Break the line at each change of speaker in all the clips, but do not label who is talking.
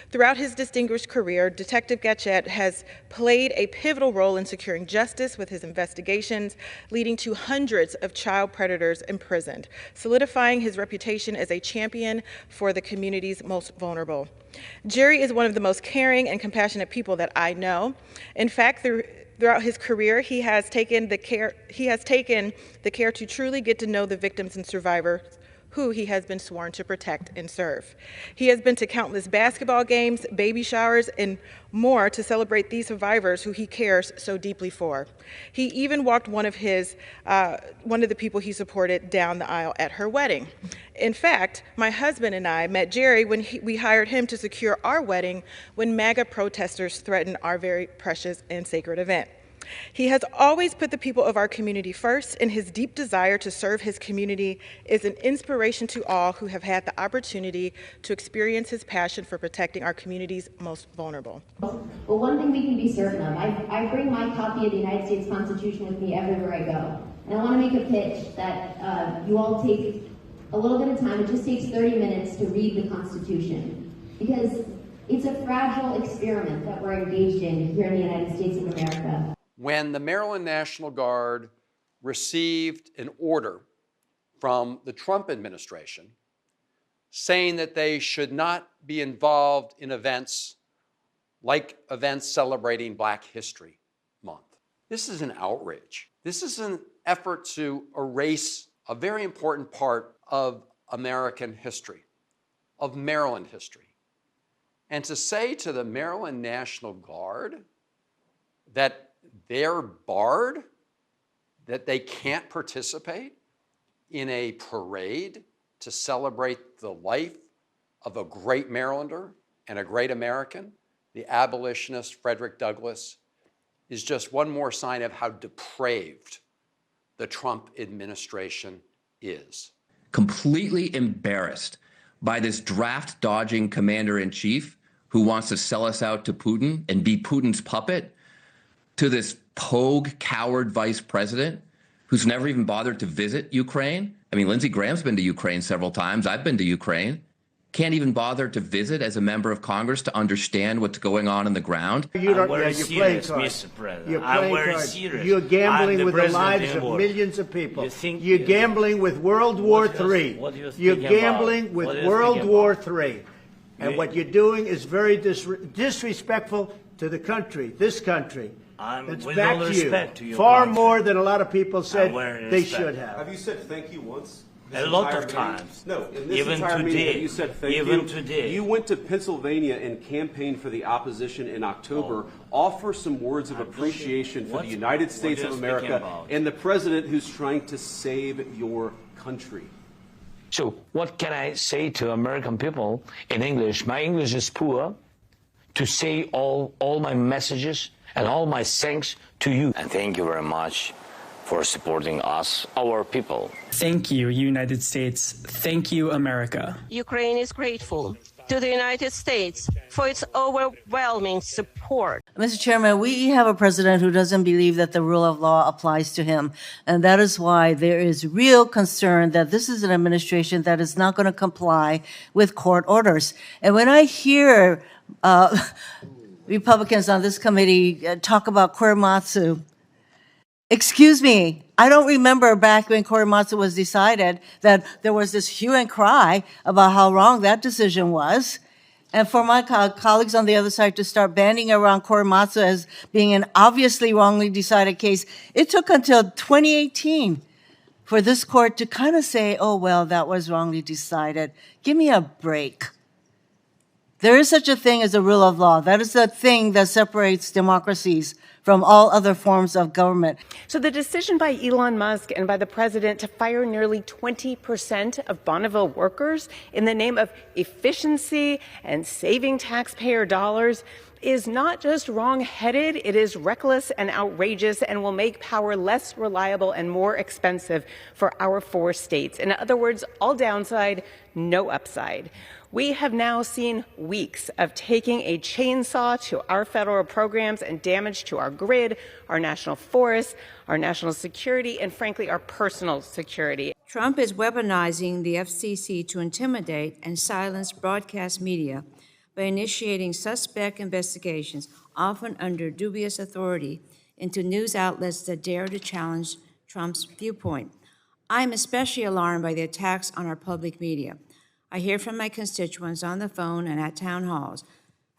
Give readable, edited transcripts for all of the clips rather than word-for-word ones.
Throughout his distinguished career, Detective Gatchett has played a pivotal role in securing justice with his investigations, leading to hundreds of child predators imprisoned, solidifying his reputation as a champion for the community's most vulnerable. Jerry is one of the most caring and compassionate people that I know. In fact, throughout his career, he has taken the care to truly get to know the victims and survivors who he has been sworn to protect and serve. He has been to countless basketball games, baby showers, and more to celebrate these survivors who he cares so deeply for. He even walked one of the people he supported down the aisle at her wedding. In fact, my husband and I met Jerry when we hired him to secure our wedding when MAGA protesters threatened our very precious and sacred event. He has always put the people of our community first, and his deep desire to serve his community is an inspiration to all who have had the opportunity to experience his passion for protecting our community's most vulnerable.
Well, one thing we can be certain of, I bring my copy of the United States Constitution with me everywhere I go. And I want to make a pitch that you all take a little bit of time. It just takes 30 minutes to read the Constitution, because it's a fragile experiment that we're engaged in here in the United States of America.
When the Maryland National Guard received an order from the Trump administration saying that they should not be involved in events like events celebrating Black History Month. This is an outrage. This is an effort to erase a very important part of American history, of Maryland history. And to say to the Maryland National Guard that they're barred, that they can't participate in a parade to celebrate the life of a great Marylander and a great American, the abolitionist Frederick Douglass, is just one more sign of how depraved the Trump administration is.
Completely embarrassed by this draft-dodging commander-in-chief who wants to sell us out to Putin and be Putin's puppet, to this pogue, coward vice president who's never even bothered to visit Ukraine. I mean, Lindsey Graham's been to Ukraine several times. I've been to Ukraine. Can't even bother to visit as a member of Congress to understand what's going on the ground.
You're playing cards.
Mr. President.
You're playing cards. You're gambling with the lives of millions of people. You're gambling with World War III. You're gambling with World War III. And what you're doing is very disrespectful to the country, this country. It's back to you. Far more than a lot of people said they should have.
Have you said thank you once?
A lot of times.
No, in this
even
entire
today.
meeting, you said thank
even
you.
Today.
You went to Pennsylvania and campaigned for the opposition in October. Offer some words of appreciation for the United States of America and the president who's trying to save your country.
So what can I say to American people in English? My English is poor. To say all my messages and all my thanks to you.
And thank you very much for supporting us, our people.
Thank you, United States. Thank you, America.
Ukraine is grateful to the United States for its overwhelming support.
Mr. Chairman, we have a president who doesn't believe that the rule of law applies to him. And that is why there is real concern that this is an administration that is not going to comply with court orders. And when I hear Republicans on this committee talk about Korematsu, excuse me, I don't remember back when Korematsu was decided that there was this hue and cry about how wrong that decision was. And for my colleagues on the other side to start banding around Korematsu as being an obviously wrongly decided case, it took until 2018 for this court to kind of say, oh, well, that was wrongly decided. Give me a break. There is such a thing as a rule of law. That is the thing that separates democracies from all other forms of government.
So the decision by Elon Musk and by the president to fire nearly 20% of Bonneville workers in the name of efficiency and saving taxpayer dollars is not just wrong-headed, it is reckless and outrageous and will make power less reliable and more expensive for our 4 states. In other words, all downside, no upside. We have now seen weeks of taking a chainsaw to our federal programs and damage to our grid, our national forests, our national security, and frankly, our personal security.
Trump is weaponizing the FCC to intimidate and silence broadcast media by initiating suspect investigations, often under dubious authority, into news outlets that dare to challenge Trump's viewpoint. I am especially alarmed by the attacks on our public media. I hear from my constituents on the phone and at town halls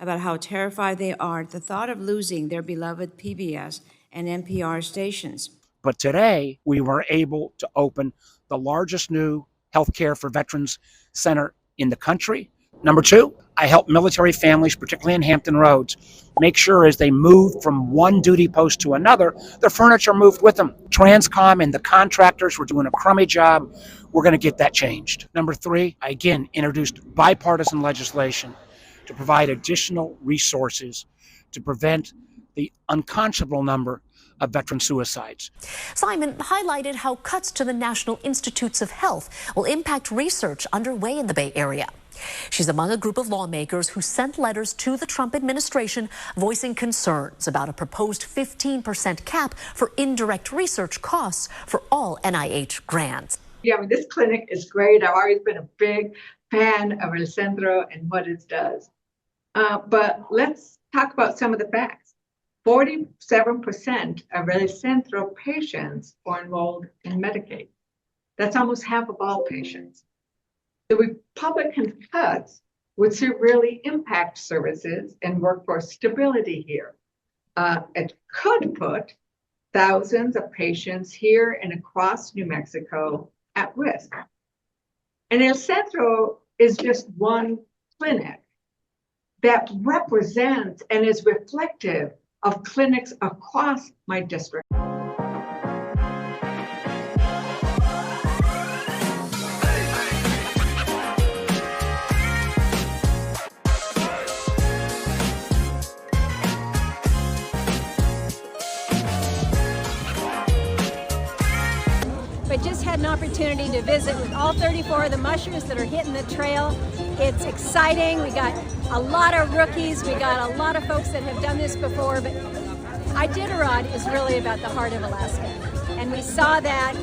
about how terrified they are at the thought of losing their beloved PBS and NPR stations.
But today, we were able to open the largest new healthcare for veterans center in the country. Number two, I help military families, particularly in Hampton Roads, make sure as they move from one duty post to another, their furniture moved with them. Transcom and the contractors were doing a crummy job. We're going to get that changed. Number three, I again introduced bipartisan legislation to provide additional resources to prevent the unconscionable number of veteran suicides.
Simon highlighted how cuts to the National Institutes of Health will impact research underway in the Bay Area. She's among a group of lawmakers who sent letters to the Trump administration voicing concerns about a proposed 15% cap for indirect research costs for all NIH grants.
Yeah, I mean, this clinic is great. I've always been a big fan of El Centro and what it does. But let's talk about some of the facts. 47% of El Centro patients are enrolled in Medicaid. That's almost half of all patients. The Republican cuts would severely impact services and workforce stability here. It could put thousands of patients here and across New Mexico at risk. And El Centro is just one clinic that represents and is reflective of clinics across my district.
I just had an opportunity to visit with all 34 of the mushers that are hitting the trail. It's exciting. We got a lot of rookies. We got a lot of folks that have done this before, but Iditarod is really about the heart of Alaska. And we saw that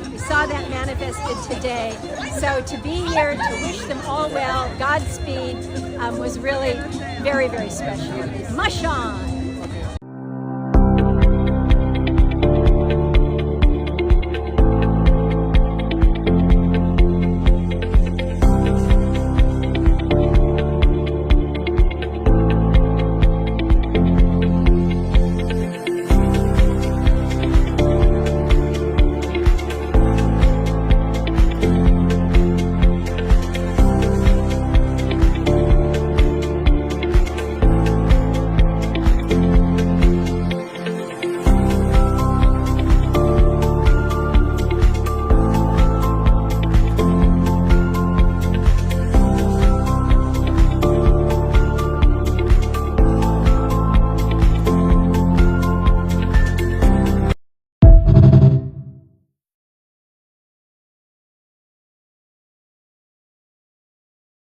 manifested today. So to be here, to wish them all well, Godspeed, was really very, very special. Mush on!